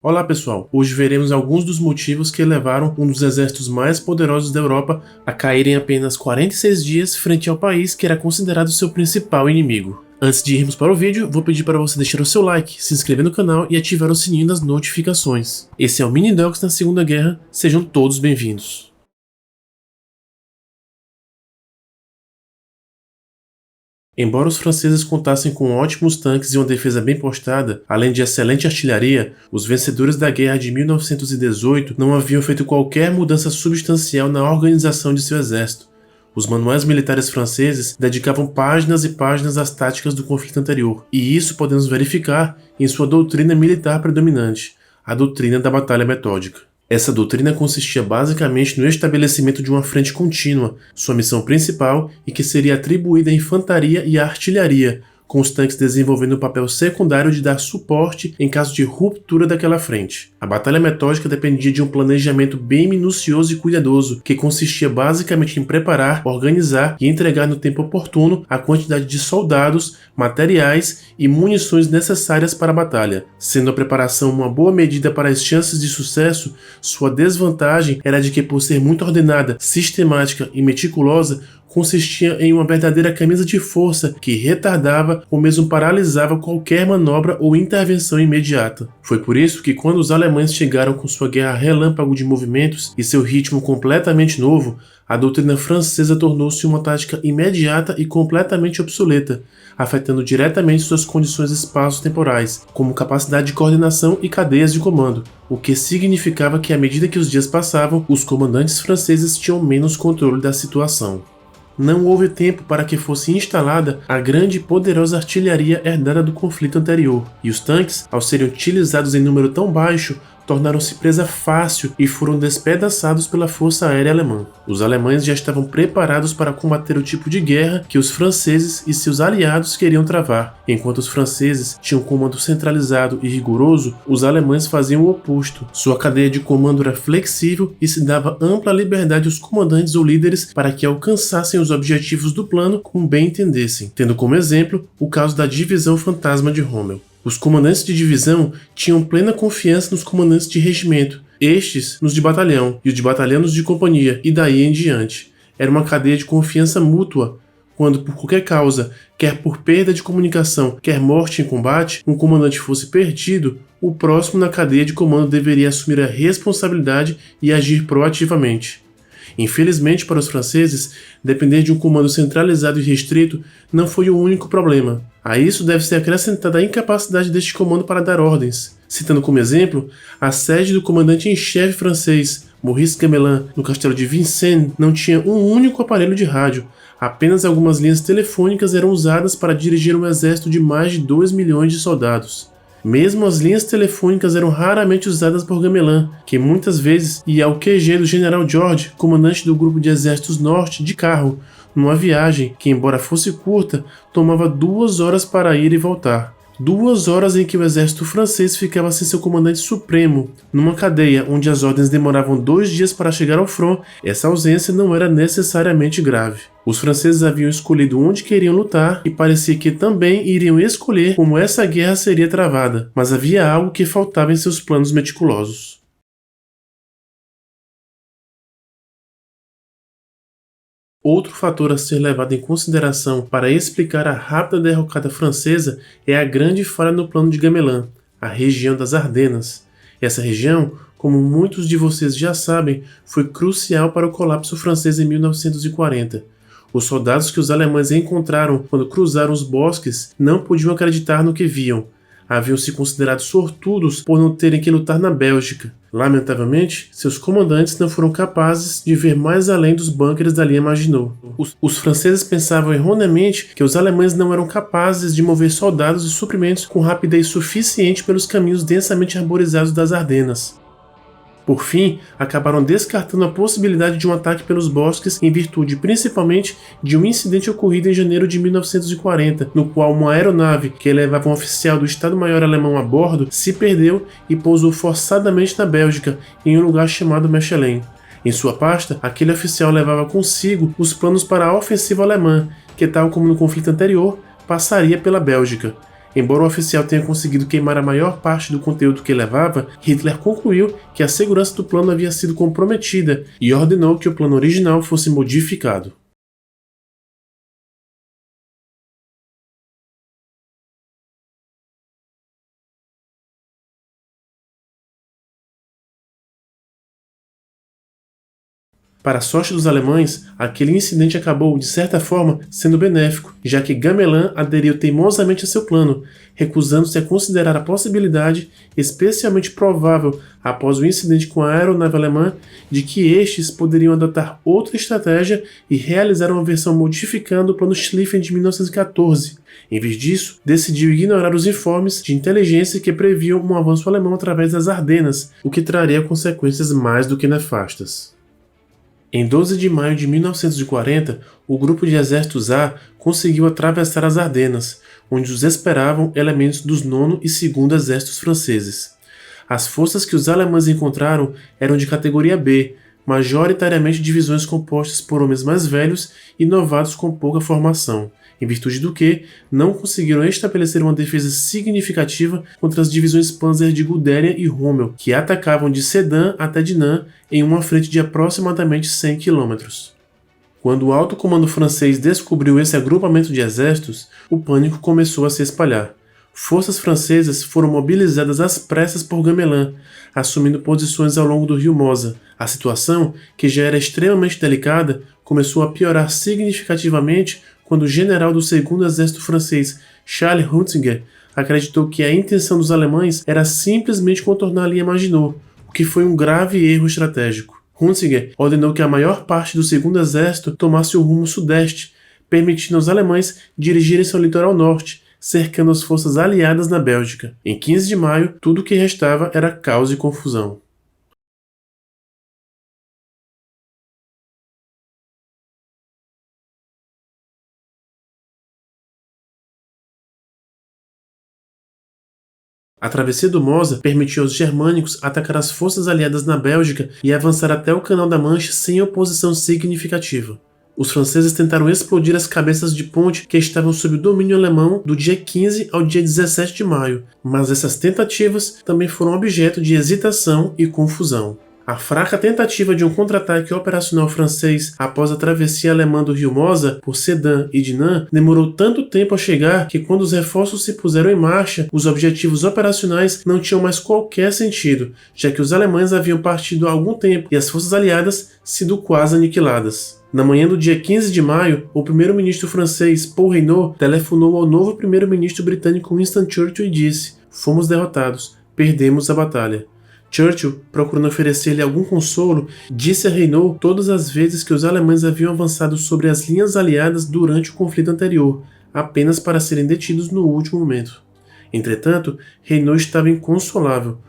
Olá pessoal, hoje veremos alguns dos motivos que levaram um dos exércitos mais poderosos da Europa a cair em apenas 46 dias frente ao país que era considerado seu principal inimigo. Antes de irmos para o vídeo, vou pedir para você deixar o seu like, se inscrever no canal e ativar o sininho das notificações. Esse é o Mini Docs na Segunda Guerra, sejam todos bem-vindos. Embora os franceses contassem com ótimos tanques e uma defesa bem postada, além de excelente artilharia, os vencedores da guerra de 1918 não haviam feito qualquer mudança substancial na organização de seu exército. Os manuais militares franceses dedicavam páginas e páginas às táticas do conflito anterior, e isso podemos verificar em sua doutrina militar predominante, a doutrina da batalha metódica. Essa doutrina consistia basicamente no estabelecimento de uma frente contínua, sua missão principal e que seria atribuída à infantaria e à artilharia, com os tanques desenvolvendo o papel secundário de dar suporte em caso de ruptura daquela frente. A batalha metódica dependia de um planejamento bem minucioso e cuidadoso, que consistia basicamente em preparar, organizar e entregar no tempo oportuno a quantidade de soldados, materiais e munições necessárias para a batalha. Sendo a preparação uma boa medida para as chances de sucesso, sua desvantagem era de que, por ser muito ordenada, sistemática e meticulosa, consistia em uma verdadeira camisa de força que retardava ou mesmo paralisava qualquer manobra ou intervenção imediata. Foi por isso que, quando os alemães chegaram com sua guerra relâmpago de movimentos e seu ritmo completamente novo, a doutrina francesa tornou-se uma tática imediata e completamente obsoleta, afetando diretamente suas condições espaço-temporais, como capacidade de coordenação e cadeias de comando, o que significava que, à medida que os dias passavam, os comandantes franceses tinham menos controle da situação. Não houve tempo para que fosse instalada a grande e poderosa artilharia herdada do conflito anterior, e os tanques, ao serem utilizados em número tão baixo, tornaram-se presa fácil e foram despedaçados pela força aérea alemã. Os alemães já estavam preparados para combater o tipo de guerra que os franceses e seus aliados queriam travar. Enquanto os franceses tinham um comando centralizado e rigoroso, os alemães faziam o oposto. Sua cadeia de comando era flexível e se dava ampla liberdade aos comandantes ou líderes para que alcançassem os objetivos do plano como bem entendessem, tendo como exemplo o caso da divisão fantasma de Rommel. Os comandantes de divisão tinham plena confiança nos comandantes de regimento, estes nos de batalhão e os de batalhão nos de companhia, e daí em diante. Era uma cadeia de confiança mútua, quando por qualquer causa, quer por perda de comunicação, quer morte em combate, um comandante fosse perdido, o próximo na cadeia de comando deveria assumir a responsabilidade e agir proativamente. Infelizmente para os franceses, depender de um comando centralizado e restrito não foi o único problema. A isso deve ser acrescentada a incapacidade deste comando para dar ordens. Citando como exemplo, a sede do comandante em chefe francês, Maurice Gamelin, no castelo de Vincennes, não tinha um único aparelho de rádio. Apenas algumas linhas telefônicas eram usadas para dirigir um exército de mais de 2 milhões de soldados. Mesmo as linhas telefônicas eram raramente usadas por Gamelin, que muitas vezes ia ao QG do General George, comandante do grupo de exércitos norte, de carro, numa viagem que, embora fosse curta, tomava 2 horas para ir e voltar. 2 horas em que o exército francês ficava sem seu comandante supremo. Numa cadeia onde as ordens demoravam 2 dias para chegar ao front, essa ausência não era necessariamente grave. Os franceses haviam escolhido onde queriam lutar e parecia que também iriam escolher como essa guerra seria travada, mas havia algo que faltava em seus planos meticulosos. Outro fator a ser levado em consideração para explicar a rápida derrocada francesa é a grande falha no plano de Gamelin, a região das Ardenas. Essa região, como muitos de vocês já sabem, foi crucial para o colapso francês em 1940. Os soldados que os alemães encontraram quando cruzaram os bosques não podiam acreditar no que viam. Haviam se considerado sortudos por não terem que lutar na Bélgica. Lamentavelmente, seus comandantes não foram capazes de ver mais além dos bunkers da linha Maginot. Os franceses pensavam erroneamente que os alemães não eram capazes de mover soldados e suprimentos com rapidez suficiente pelos caminhos densamente arborizados das Ardenas. Por fim, acabaram descartando a possibilidade de um ataque pelos bosques em virtude principalmente de um incidente ocorrido em janeiro de 1940, no qual uma aeronave que levava um oficial do Estado-Maior alemão a bordo se perdeu e pousou forçadamente na Bélgica, em um lugar chamado Mechelen. Em sua pasta, aquele oficial levava consigo os planos para a ofensiva alemã, que, tal como no conflito anterior, passaria pela Bélgica. Embora o oficial tenha conseguido queimar a maior parte do conteúdo que levava, Hitler concluiu que a segurança do plano havia sido comprometida e ordenou que o plano original fosse modificado. Para a sorte dos alemães, aquele incidente acabou, de certa forma, sendo benéfico, já que Gamelin aderiu teimosamente a seu plano, recusando-se a considerar a possibilidade, especialmente provável após o incidente com a aeronave alemã, de que estes poderiam adotar outra estratégia e realizar uma versão modificando o plano Schlieffen de 1914. Em vez disso, decidiu ignorar os informes de inteligência que previam um avanço alemão através das Ardenas, o que traria consequências mais do que nefastas. Em 12 de maio de 1940, o grupo de exércitos A conseguiu atravessar as Ardenas, onde os esperavam elementos dos 9º e 2º exércitos franceses. As forças que os alemães encontraram eram de categoria B, majoritariamente divisões compostas por homens mais velhos e novatos com pouca formação, em virtude do que não conseguiram estabelecer uma defesa significativa contra as divisões Panzer de Guderian e Rommel, que atacavam de Sedan até Dinant em uma frente de aproximadamente 100 km. Quando o alto comando francês descobriu esse agrupamento de exércitos, o pânico começou a se espalhar. Forças francesas foram mobilizadas às pressas por Gamelin, assumindo posições ao longo do rio Mosa. A situação, que já era extremamente delicada, começou a piorar significativamente quando o general do 2º Exército francês, Charles Huntziger, acreditou que a intenção dos alemães era simplesmente contornar a linha Maginot, o que foi um grave erro estratégico. Huntziger ordenou que a maior parte do 2º Exército tomasse o rumo sudeste, permitindo aos alemães dirigirem-se ao litoral norte, cercando as forças aliadas na Bélgica. Em 15 de maio, tudo o que restava era caos e confusão. A travessia do Mosa permitiu aos germânicos atacar as forças aliadas na Bélgica e avançar até o Canal da Mancha sem oposição significativa. Os franceses tentaram explodir as cabeças de ponte que estavam sob o domínio alemão do dia 15 ao dia 17 de maio, mas essas tentativas também foram objeto de hesitação e confusão. A fraca tentativa de um contra-ataque operacional francês após a travessia alemã do rio Mosa por Sedan e Dinant demorou tanto tempo a chegar que quando os reforços se puseram em marcha, os objetivos operacionais não tinham mais qualquer sentido, já que os alemães haviam partido há algum tempo e as forças aliadas sido quase aniquiladas. Na manhã do dia 15 de maio, o primeiro-ministro francês Paul Reynaud telefonou ao novo primeiro-ministro britânico Winston Churchill e disse: "Fomos derrotados, perdemos a batalha." Churchill, procurando oferecer-lhe algum consolo, disse a Reynaud todas as vezes que os alemães haviam avançado sobre as linhas aliadas durante o conflito anterior, apenas para serem detidos no último momento. Entretanto, Reynaud estava inconsolável.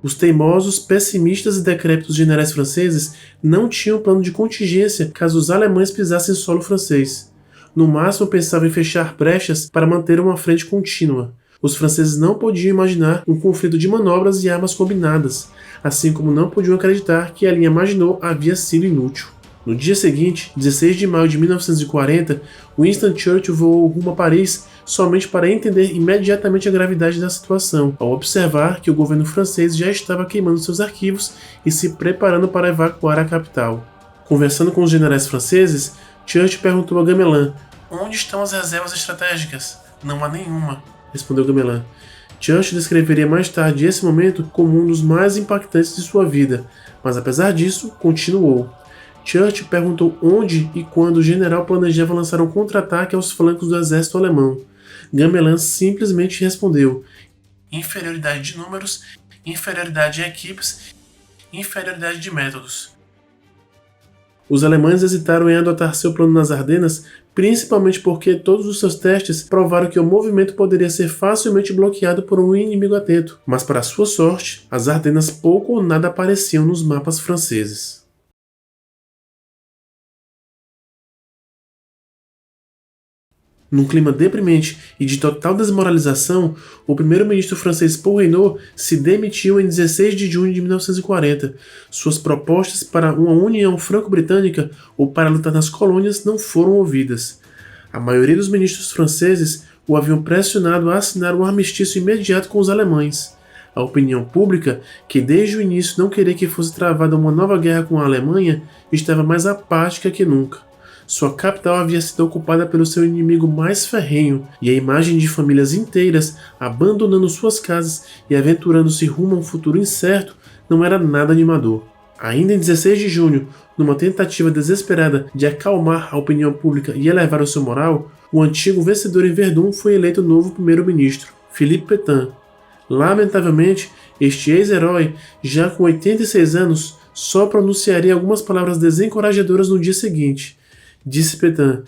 Os teimosos, pessimistas e decrépitos generais franceses não tinham plano de contingência caso os alemães pisassem solo francês. No máximo pensavam em fechar brechas para manter uma frente contínua. Os franceses não podiam imaginar um conflito de manobras e armas combinadas, assim como não podiam acreditar que a linha Maginot havia sido inútil. No dia seguinte, 16 de maio de 1940, Winston Churchill voou rumo a Paris somente para entender imediatamente a gravidade da situação, ao observar que o governo francês já estava queimando seus arquivos e se preparando para evacuar a capital. Conversando com os generais franceses, Churchill perguntou a Gamelin: "Onde estão as reservas estratégicas?" "Não há nenhuma", respondeu Gamelin. Churchill descreveria mais tarde esse momento como um dos mais impactantes de sua vida, mas apesar disso, continuou. Churchill perguntou onde e quando o general planejava lançar um contra-ataque aos flancos do exército alemão. Gamelin simplesmente respondeu: "Inferioridade de números, inferioridade em equipes, inferioridade de métodos." Os alemães hesitaram em adotar seu plano nas Ardenas, principalmente porque todos os seus testes provaram que o movimento poderia ser facilmente bloqueado por um inimigo atento, mas para sua sorte, as Ardenas pouco ou nada apareciam nos mapas franceses. Num clima deprimente e de total desmoralização, o primeiro-ministro francês Paul Reynaud se demitiu em 16 de junho de 1940. Suas propostas para uma união franco-britânica ou para lutar nas colônias não foram ouvidas. A maioria dos ministros franceses o haviam pressionado a assinar um armistício imediato com os alemães. A opinião pública, que desde o início não queria que fosse travada uma nova guerra com a Alemanha, estava mais apática que nunca. Sua capital havia sido ocupada pelo seu inimigo mais ferrenho, e a imagem de famílias inteiras abandonando suas casas e aventurando-se rumo a um futuro incerto não era nada animador. Ainda em 16 de junho, numa tentativa desesperada de acalmar a opinião pública e elevar o seu moral, o antigo vencedor em Verdun foi eleito novo primeiro-ministro, Philippe Pétain. Lamentavelmente, este ex-herói, já com 86 anos, só pronunciaria algumas palavras desencorajadoras no dia seguinte. Disse Pétain: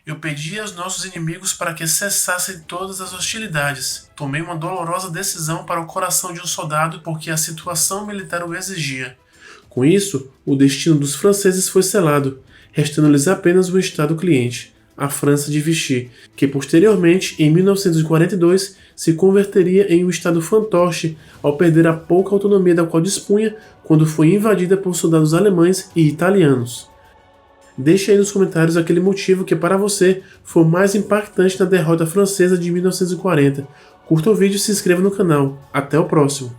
"Eu pedi aos nossos inimigos para que cessassem todas as hostilidades. Tomei uma dolorosa decisão para o coração de um soldado porque a situação militar o exigia." Com isso, o destino dos franceses foi selado, restando-lhes apenas o estado cliente, a França de Vichy, que posteriormente, em 1942, se converteria em um estado fantoche ao perder a pouca autonomia da qual dispunha quando foi invadida por soldados alemães e italianos. Deixe aí nos comentários aquele motivo que para você foi o mais impactante na derrota francesa de 1940. Curta o vídeo e se inscreva no canal. Até o próximo!